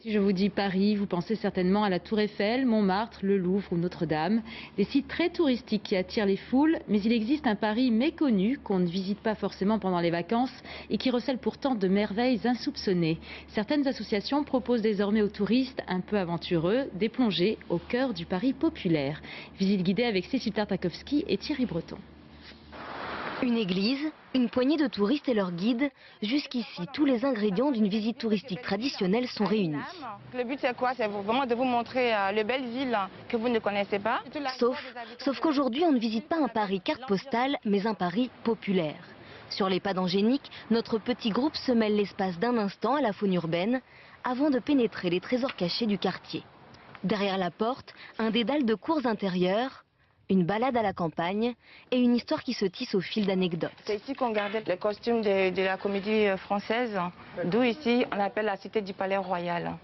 Si je vous dis Paris, vous pensez certainement à la Tour Eiffel, Montmartre, le Louvre ou Notre-Dame. Des sites très touristiques qui attirent les foules, mais il existe un Paris méconnu qu'on ne visite pas forcément pendant les vacances et qui recèle pourtant de merveilles insoupçonnées. Certaines associations proposent désormais aux touristes un peu aventureux des plongées au cœur du Paris populaire. Visite guidée avec Cécile Tartakovsky et Thierry Breton. Une église, une poignée de touristes et leurs guides. Jusqu'ici, tous les ingrédients d'une visite touristique traditionnelle sont réunis. Le but c'est quoi? C'est vraiment de vous montrer les belles villes que vous ne connaissez pas. Sauf qu'aujourd'hui, on ne visite pas un Paris carte postale, mais un Paris populaire. Sur les pas d'Angénique, notre petit groupe se mêle l'espace d'un instant à la faune urbaine avant de pénétrer les trésors cachés du quartier. Derrière la porte, un dédale de cours intérieures, une balade à la campagne et une histoire qui se tisse au fil d'anecdotes. C'est ici qu'on gardait les costumes de la comédie française, d'où ici on appelle la cité du Palais Royal.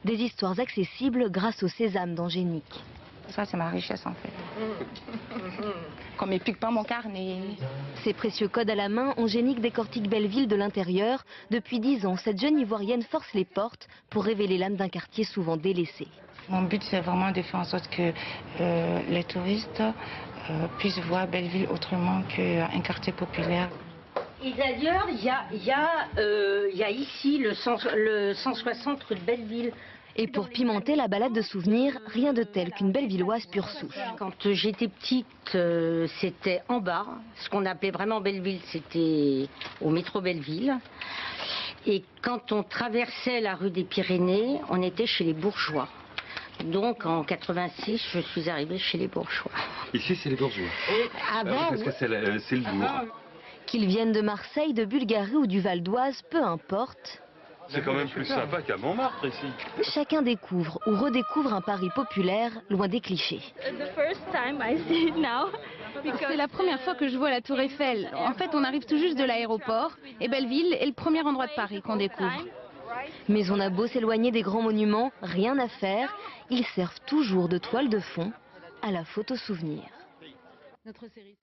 Des histoires accessibles grâce au sésame d'Angénique. Ça c'est ma richesse en fait. Qu'on ne pique pas mon carnet. Ces précieux codes à la main, Angénique décortique Belleville de l'intérieur. Depuis 10 ans, cette jeune Ivoirienne force les portes pour révéler l'âme d'un quartier souvent délaissé. Mon but, c'est vraiment de faire en sorte que les touristes puissent voir Belleville autrement qu'un quartier populaire. Et d'ailleurs, il y a ici le 160 rue de Belleville. Et pour pimenter la balade de souvenirs, rien de tel qu'une Bellevilloise pure souche. Quand j'étais petite, c'était en bas. Ce qu'on appelait vraiment Belleville, c'était au métro Belleville. Et quand on traversait la rue des Pyrénées, on était chez les bourgeois. Donc en 86, je suis arrivée chez les bourgeois. Ici, c'est les bourgeois. Avant, parce que c'est le bourg. Qu'ils viennent de Marseille, de Bulgarie ou du Val d'Oise, peu importe. C'est quand même plus sympa qu'à Montmartre ici. Chacun découvre ou redécouvre un Paris populaire, loin des clichés. C'est la première fois que je vois la Tour Eiffel. En fait, on arrive tout juste de l'aéroport et Belleville est le premier endroit de Paris qu'on découvre. Mais on a beau s'éloigner des grands monuments, rien à faire. Ils servent toujours de toile de fond à la photo souvenir. Notre série